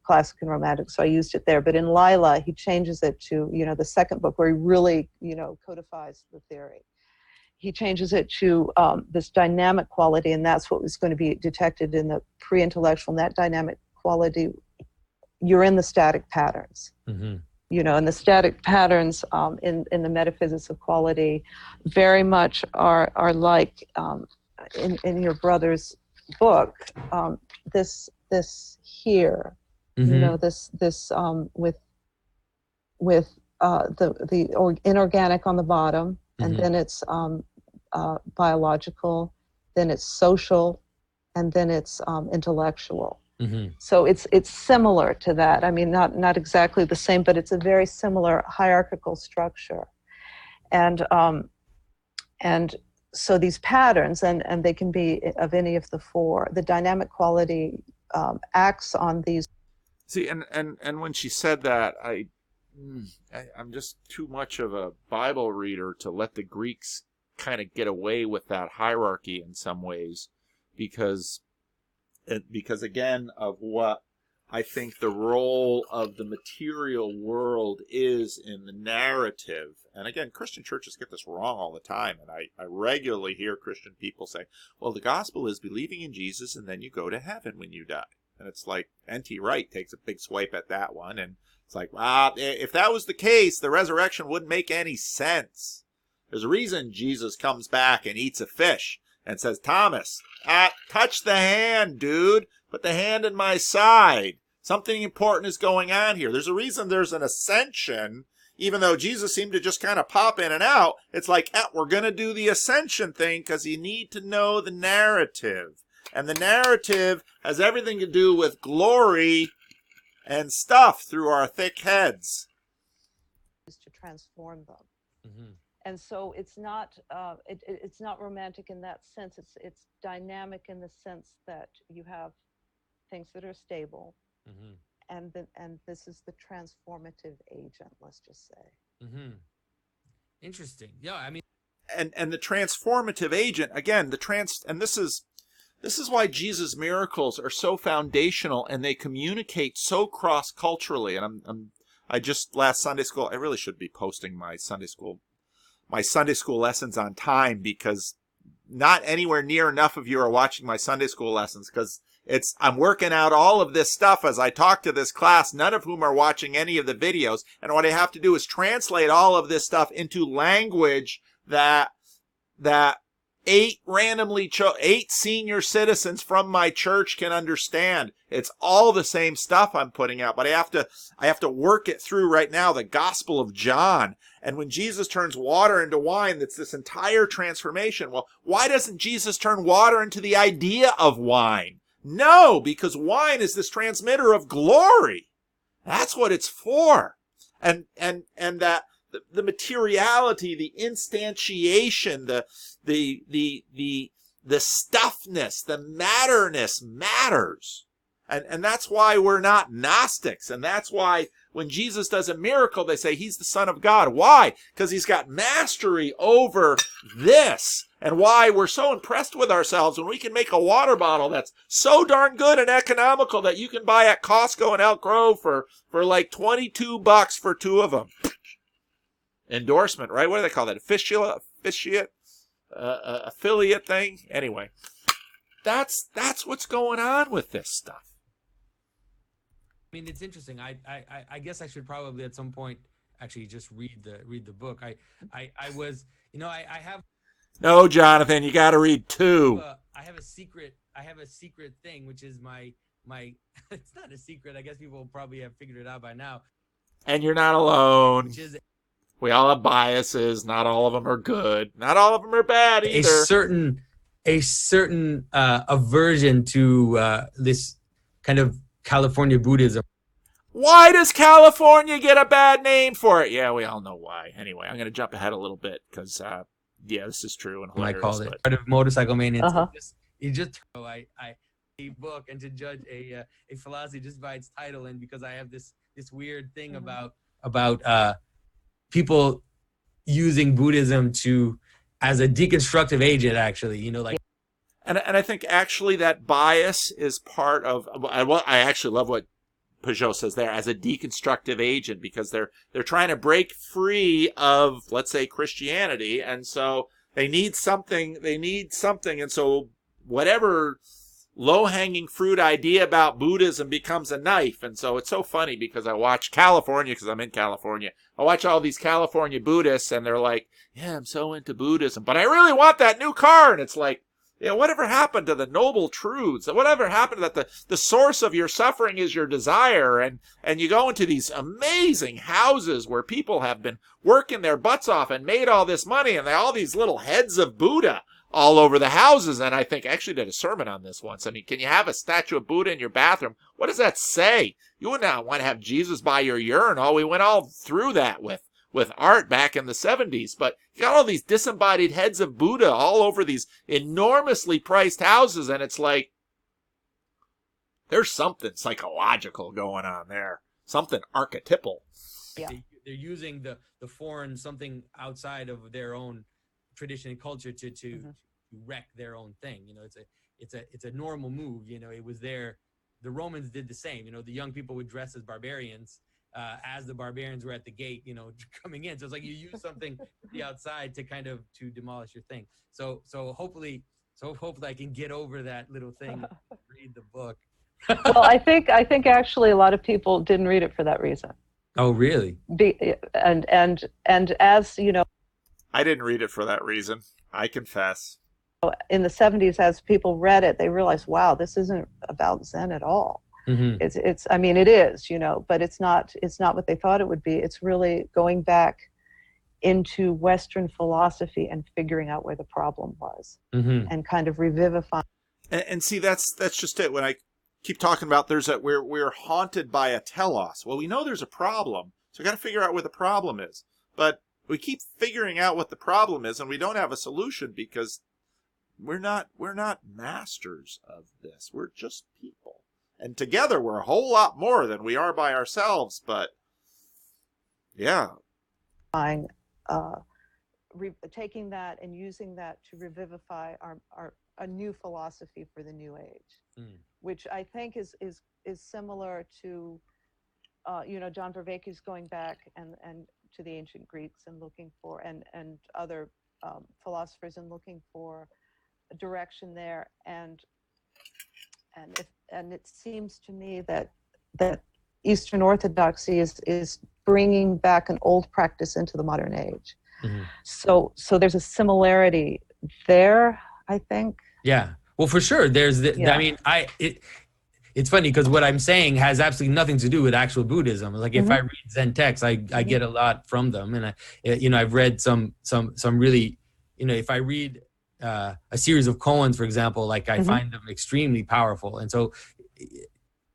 classic and romantic, so I used it there. But in Lila, he changes it to, the second book where he really, codifies the theory. He changes it to this dynamic quality, and that's what was going to be detected in the pre-intellectual. And that dynamic quality, you're in the static patterns. And the static patterns in the metaphysics of quality very much are like in your brother's book. This here, this with the inorganic on the bottom, and then it's biological, then it's social, and then it's intellectual. So it's similar to that. I mean, not exactly the same, but it's a very similar hierarchical structure. And so these patterns, and they can be of any of the four. The dynamic quality acts on these. See, and when she said that, I'm just too much of a Bible reader to let the Greeks kind of get away with that hierarchy in some ways, because again of what I think the role of the material world is in the narrative. And again, Christian churches get this wrong all the time, and I regularly hear Christian people say, well, the gospel is believing in Jesus and then you go to heaven when you die. And it's like, N.T. Wright takes a big swipe at that one, and it's like, wow, if that was the case, the resurrection wouldn't make any sense. There's a reason Jesus comes back and eats a fish and says, Thomas, touch the hand, dude. Put the hand in my side. Something important is going on here. There's a reason there's an ascension, even though Jesus seemed to just kind of pop in and out. It's like, we're going to do the ascension thing because you need to know the narrative. And the narrative has everything to do with glory and stuff through our thick heads. To transform them. And so it's not it's not romantic in that sense. It's dynamic in the sense that you have things that are stable, and this is the transformative agent. Let's just say. Interesting. Yeah, I mean, and the transformative agent again. And this is why Jesus' miracles are so foundational, and they communicate so cross-culturally. And I just last Sunday school, I really should be posting my Sunday school my Sunday school lessons on time, because not anywhere near enough of you are watching my Sunday school lessons, because I'm working out all of this stuff as I talk to this class, none of whom are watching any of the videos. And what I have to do is translate all of this stuff into language that eight senior citizens from my church can understand. It's all the same stuff I'm putting out, but I have to work it through right now, the Gospel of John. And when Jesus turns water into wine, that's this entire transformation. Well, why doesn't Jesus turn water into the idea of wine? No, because wine is this transmitter of glory. That's what it's for. And that the materiality, the instantiation, the stuffness, the matterness matters. And that's why we're not Gnostics. And that's why when Jesus does a miracle, they say he's the Son of God. Why? Because he's got mastery over this. And why we're so impressed with ourselves when we can make a water bottle that's so darn good and economical that you can buy at Costco in Elk Grove for like $22 for 2 of them. Endorsement, right? What do they call that? Affiliate thing? Anyway, that's what's going on with this stuff. I mean, it's interesting. I guess I should probably at some point actually just read the book. I was, I have. No, Jonathan, you got to read 2. I have a secret thing, which is my. It's not a secret. I guess people probably have figured it out by now. And you're not alone. Which is, we all have biases. Not all of them are good. Not all of them are bad either. A certain aversion to this kind of California Buddhism. Why does California get a bad name for it? Yeah, we all know why. Anyway, I'm going to jump ahead a little bit because, this is true and hilarious. I called it part of Motorcycle Mania. A book and to judge a philosophy just by its title, and because I have this weird thing about people using Buddhism as a deconstructive agent, actually, And I think actually that bias is part of. I actually love what Peugeot says there, as a deconstructive agent, because they're trying to break free of, let's say, Christianity, and so they need something. And so whatever low-hanging fruit idea about Buddhism becomes a knife. And so it's so funny because I watch California, because I'm in California. I watch all these California Buddhists, and they're like, yeah, I'm so into Buddhism, but I really want that new car. And it's like, yeah, whatever happened to the noble truths? Whatever happened that the source of your suffering is your desire? And you go into these amazing houses where people have been working their butts off and made all this money, and all these little heads of Buddha all over the houses. And I think I actually did a sermon on this once. I mean, can you have a statue of Buddha in your bathroom? What does that say? You would not want to have Jesus by your urinal. We went all through that with art back in the 70s. But you got all these disembodied heads of Buddha all over these enormously priced houses. And it's like, there's something psychological going on there. Something archetypal. Yeah. They're using the foreign, something outside of their own tradition and culture to wreck their own thing. It's a normal move. It was there. The Romans did the same. The young people would dress as barbarians as the barbarians were at the gate, coming in. So it's like you use something from the outside to demolish your thing. So hopefully I can get over that little thing. Read the book. Well, I think actually a lot of people didn't read it for that reason. Oh, really? And as I didn't read it for that reason. I confess. In the 70s, as people read it, they realized, wow, this isn't about Zen at all. Mm-hmm. It's I mean, it is, but it's not what they thought it would be. It's really going back into Western philosophy and figuring out where the problem was, and kind of revivifying. And see, that's just it. When I keep talking about we're haunted by a telos. Well, we know there's a problem, so we got to figure out where the problem is. But we keep figuring out what the problem is, and we don't have a solution because we're not masters of this. We're just people. And together we're a whole lot more than we are by ourselves, but yeah. Taking that and using that to revivify a new philosophy for the new age, which I think is similar to, John Vervaeke's going back and to the ancient Greeks and looking for, and other philosophers, and looking for a direction there. And it seems to me that Eastern Orthodoxy is bringing back an old practice into the modern age. Mhm. So there's a similarity there, I think. Yeah. Well, for sure. There's the, Yeah. I mean, it's funny because what I'm saying has absolutely nothing to do with actual Buddhism. Like if I read Zen texts, I get a lot from them, and I've read some really, if I read a series of koans, for example, like I find them extremely powerful, and so.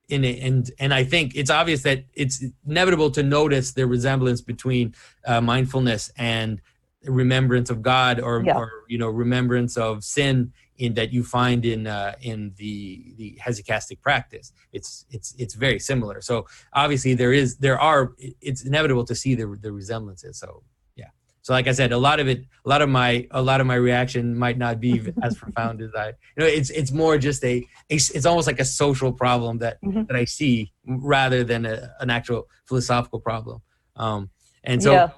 And I think it's obvious that it's inevitable to notice the resemblance between mindfulness and remembrance of God, or remembrance of sin, in that you find in the hesychastic practice. It's very similar. So obviously it's inevitable to see the resemblances. So yeah. So like I said, a lot of my reaction might not be as profound as it's more just it's almost like a social problem that I see, rather than an actual philosophical problem. And so yeah.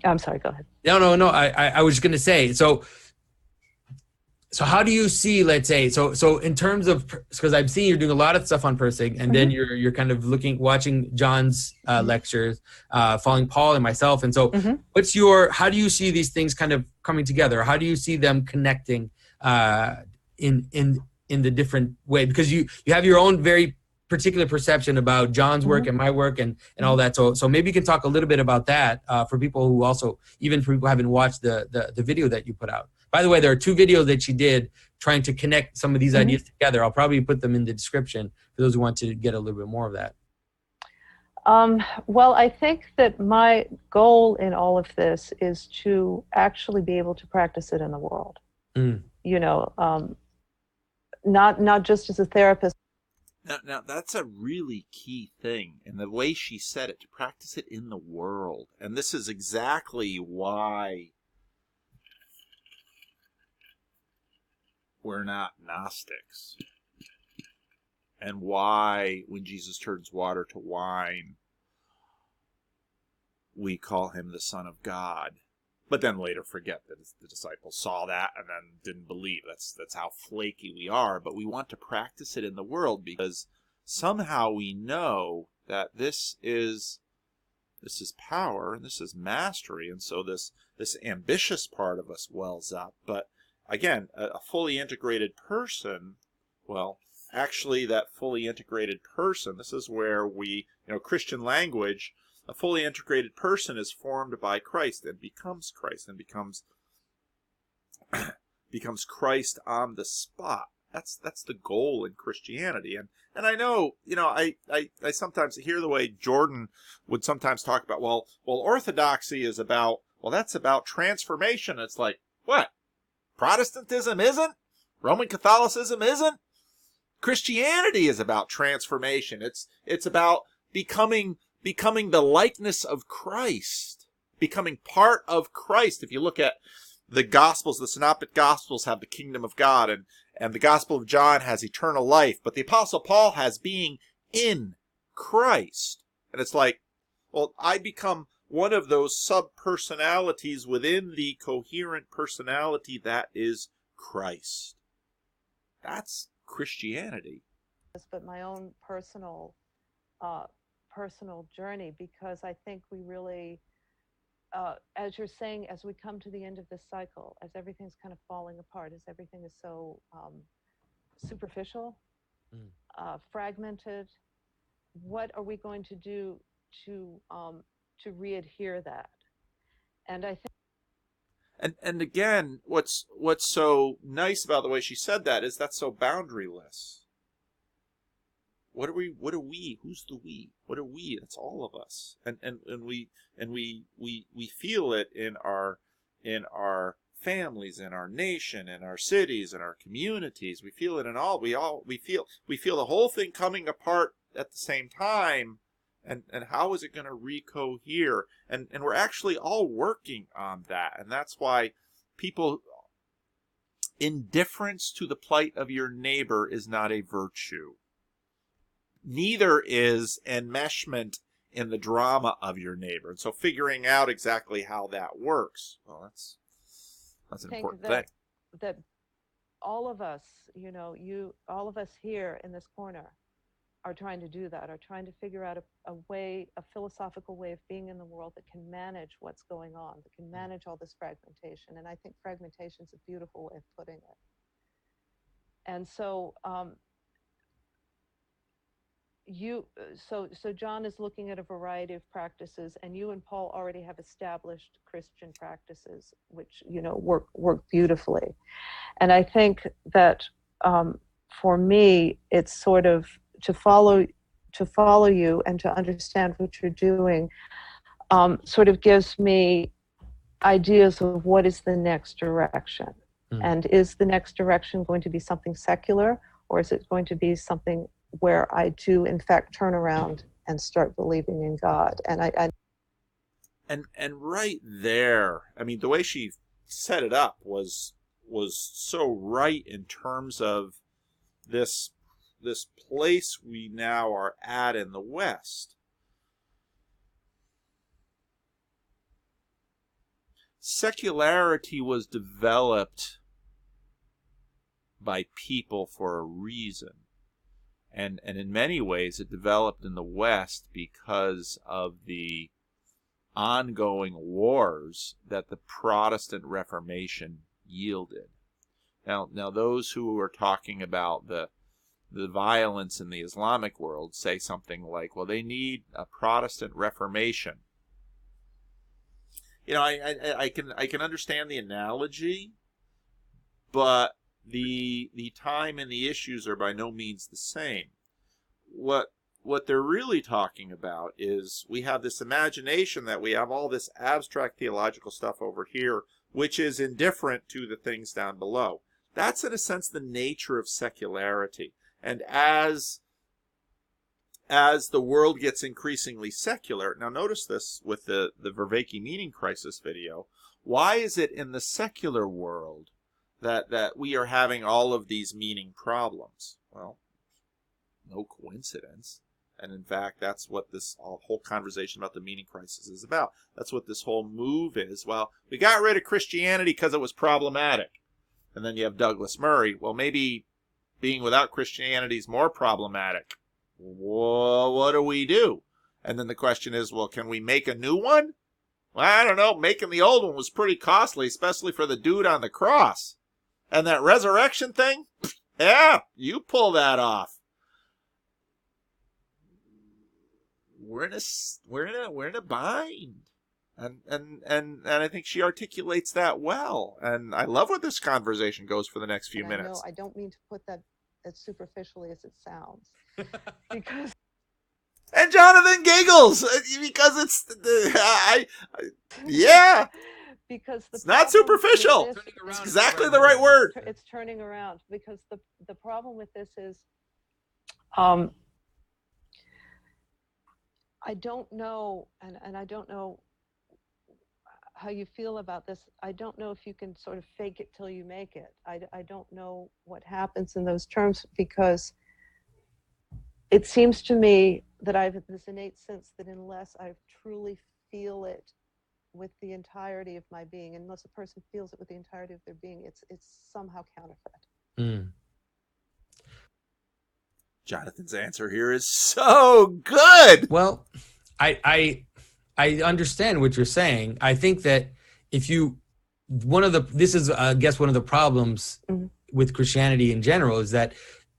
I'm sorry, go ahead. No. I was just going to say, so how do you see, let's say, so in terms of, because I've seen you're doing a lot of stuff on Persig, and then you're kind of watching John's lectures, following Paul and myself. And so how do you see these things kind of coming together? How do you see them connecting in the different way? Because you have your own very particular perception about John's work and my work and all that. So maybe you can talk a little bit about that for people who also, even for people who haven't watched the video that you put out. By the way, there are 2 videos that she did trying to connect some of these ideas together. I'll probably put them in the description for those who want to get a little bit more of that. Well, I think that my goal in all of this is to actually be able to practice it in the world. Not just as a therapist. Now that's a really key thing, and the way she said it, to practice it in the world. And this is exactly why we're not Gnostics, and why when Jesus turns water to wine, we call him the Son of God, but then later forget that the disciples saw that and then didn't believe. That's how flaky we are. But we want to practice it in the world because somehow we know that this is power and this is mastery, and so this ambitious part of us wells up. But again, a fully integrated person, well, actually that fully integrated person, this is where we, Christian language, a fully integrated person is formed by Christ and becomes Christ and becomes Christ on the spot. That's the goal in Christianity. And I know, I sometimes hear the way Jordan would sometimes talk about, well, orthodoxy is about, that's about transformation. It's like, what? Protestantism isn't? Roman Catholicism isn't? Christianity is about transformation. It's about becoming the likeness of Christ, becoming part of Christ. If you look at the Gospels, the Synoptic Gospels have the kingdom of God, and the Gospel of John has eternal life, but the Apostle Paul has being in Christ. And it's like, well, I become one of those sub-personalities within the coherent personality that is Christ. That's Christianity. But my own personal journey, because I think we really, as you're saying, as we come to the end of this cycle, as everything's kind of falling apart, as everything is so superficial, fragmented, what are we going to do to readhere that? And I think, and again, what's so nice about the way she said that is that's so boundaryless. What are we? Who's the we? What are we? It's all of us. And we feel it in our families, in our nation, in our cities, in our communities. We feel it in all. We feel the whole thing coming apart at the same time. And how is it going to recohere? And we're actually all working on that. And that's why people, indifference to the plight of your neighbor is not a virtue. Neither is enmeshment in the drama of your neighbor. And so figuring out exactly how that works, well, that's an important thing. That all of us, all of us here in this corner are trying to do that, are trying to figure out a philosophical way of being in the world that can manage what's going on, that can manage all this fragmentation. And I think fragmentation is a beautiful way of putting it. And so, so John is looking at a variety of practices, and you and Paul already have established Christian practices, which work beautifully. And I think that for me, it's sort of to follow you and to understand what you're doing, sort of gives me ideas of what is the next direction. And is the next direction going to be something secular, or is it going to be something where I do in fact turn around and start believing in God? And and right there, I mean, the way she set it up was so right in terms of this place we now are at in the West. Secularity was developed by people for a reason. And in many ways, it developed in the West because of the ongoing wars that the Protestant Reformation yielded. Now those who are talking about the violence in the Islamic world say something like, well, they need a Protestant Reformation. I can understand the analogy, but the time and the issues are by no means the same. What they're really talking about is we have this imagination that we have all this abstract theological stuff over here, which is indifferent to the things down below. That's, in a sense, the nature of secularity. And as the world gets increasingly secular, now notice this with the Vervaeke meaning crisis video, why is it in the secular world that we are having all of these meaning problems? Well, no coincidence. And in fact, that's what this whole conversation about the meaning crisis is about. That's what this whole move is. Well, we got rid of Christianity because it was problematic. And then you have Douglas Murray. Well, maybe being without Christianity is more problematic. Well, what do we do? And then the question is, well, can we make a new one? Well, I don't know. Making the old one was pretty costly, especially for the dude on the cross. And that resurrection thing? Yeah, you pull that off. We're in a bind. And I think she articulates that well. And I love where this conversation goes for the next few minutes. I don't mean to put that as superficially as it sounds. Because and Jonathan giggles because it's yeah. Because it's not superficial. It's exactly the right word. It's turning around, because the problem with this is I don't know, and I don't know how you feel about this. I don't know if you can sort of fake it till you make it. I don't know what happens in those terms, because it seems to me that I have this innate sense that unless I truly feel it with the entirety of my being, unless a person feels it with the entirety of their being, it's somehow counterfeit. Jonathan's answer here is so good. Well, I understand what you're saying. I think that this is, I guess, one of the problems with Christianity in general, is that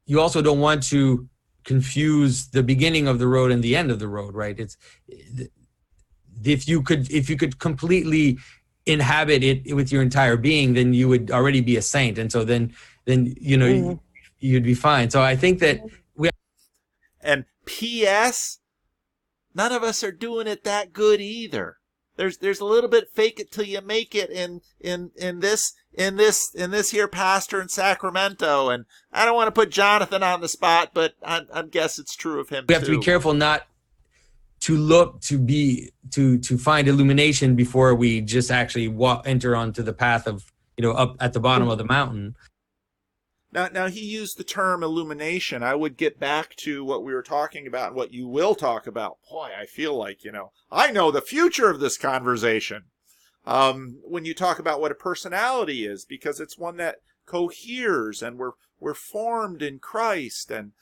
you also don't want to confuse the beginning of the road and the end of the road, right? It's if you could completely inhabit it with your entire being, then you would already be a saint, and so then you'd be fine. So I think that and P.S. none of us are doing it that good either. There's a little bit fake it till you make it in this here pastor in Sacramento, and I don't want to put Jonathan on the spot, but I guess it's true of him. We have to be careful not to look to find illumination before we just actually enter onto the path of up at the bottom of the mountain. Now he used the term illumination. I would get back to what we were talking about and what you will talk about. Boy, I feel like, I know the future of this conversation. When you talk about what a personality is, because it's one that coheres, and we're formed in Christ. And,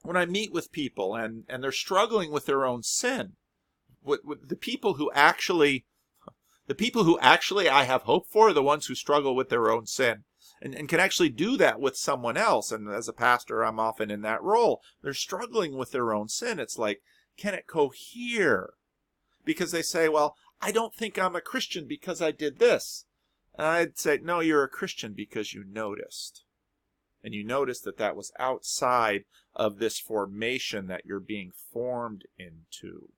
when I meet with people and they're struggling with their own sin, with the people who actually I have hope for are the ones who struggle with their own sin. And can actually do that with someone else. And as a pastor, I'm often in that role. They're struggling with their own sin. It's like, can it cohere? Because they say, well, I don't think I'm a Christian because I did this. And I'd say, no, you're a Christian because you noticed. And you noticed that was outside of this formation that you're being formed into.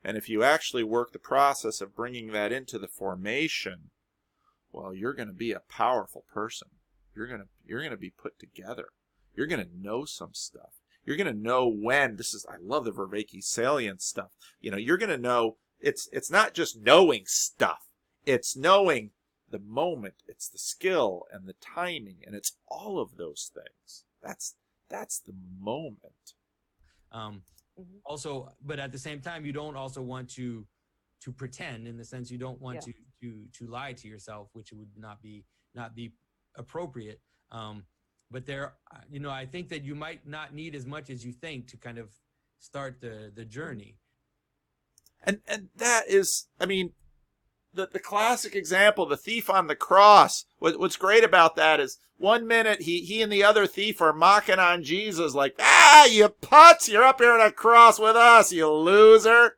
And if you actually work the process of bringing that into the formation, well, you're going to be a powerful person. You're going to be put together. You're going to know some stuff. You're going to know when. I love the Vervaeke salient stuff. You're going to know, it's not just knowing stuff. It's knowing the moment. It's the skill and the timing, and it's all of those things. That's the moment. Also, but at the same time, you don't also want to pretend, in the sense you don't want to lie to yourself, which would not be appropriate. But there, I think that you might not need as much as you think to kind of start the journey. And that is, the classic example, the thief on the cross. What's great about that is, one minute he and the other thief are mocking on Jesus like, you putz, you're up here on a cross with us, you loser.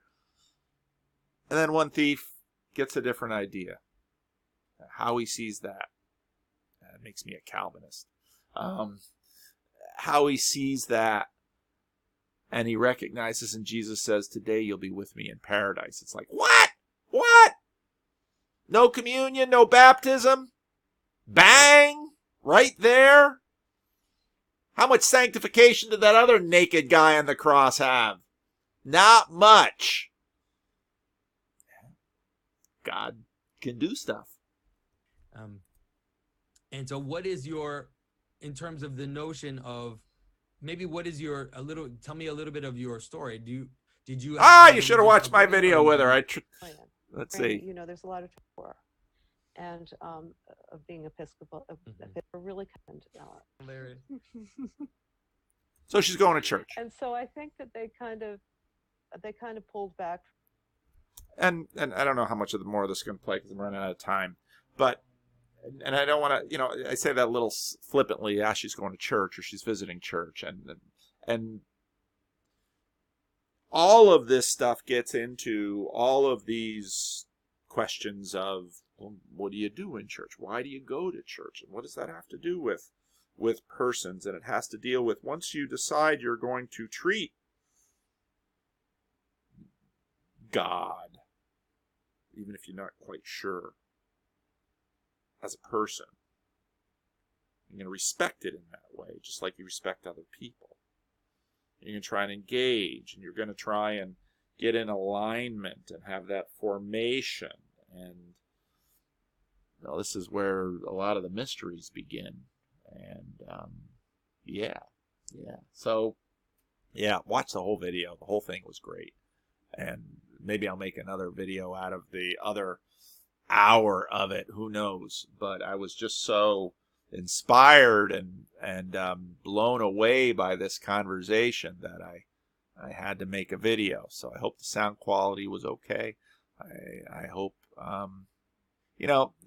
And then one thief gets a different idea. How he sees that. That makes me a Calvinist. How he sees that, and he recognizes, and Jesus says, today you'll be with me in paradise. It's like, what? No communion, no baptism? Bang! Right there? How much sanctification did that other naked guy on the cross have? Not much. God can do stuff. And so what is in terms of the notion of, maybe what is tell me a little bit of your story. Did you you should have watched my video with her. Let's see. There's a lot of for and of being Episcopal. They're really kind of hilarious. So she's going to church. And so I think that they kind of pulled back. And I don't know how much more of this is going to play because I'm running out of time. But, and I don't want to, I say that a little flippantly, she's going to church or she's visiting church. And all of this stuff gets into all of these questions of, well, what do you do in church? Why do you go to church? And what does that have to do with persons? And it has to deal with, once you decide you're going to treat God, even if you're not quite sure, as a person, you're going to respect it in that way, just like you respect other people. You're going to try and engage, and you're going to try and get in alignment and have that formation. And this is where a lot of the mysteries begin. And so watch the whole video. The whole thing was great. And maybe I'll make another video out of the other hour of it. Who knows? But I was just so inspired and blown away by this conversation that I had to make a video. So I hope the sound quality was okay. I hope,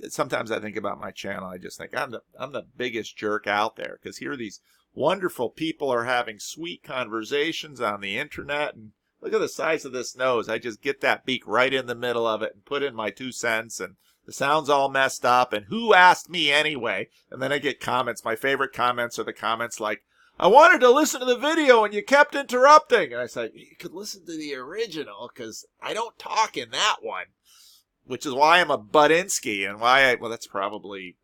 sometimes I think about my channel. I just think I'm the biggest jerk out there, because here these wonderful people are having sweet conversations on the internet, and look at the size of this nose. I just get that beak right in the middle of it and put in my 2 cents, and the sound's all messed up, and who asked me anyway? And then I get comments. My favorite comments are the comments like, I wanted to listen to the video and you kept interrupting. And I say, you could listen to the original, because I don't talk in that one, which is why I'm a Budinsky, and why that's probably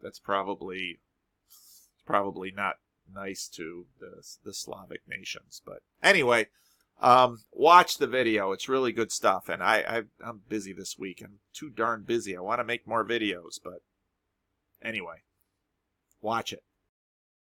not nice to the Slavic nations. But anyway, watch the video. It's really good stuff. And I'm busy this week. I'm too darn busy. I want to make more videos, but anyway, watch it.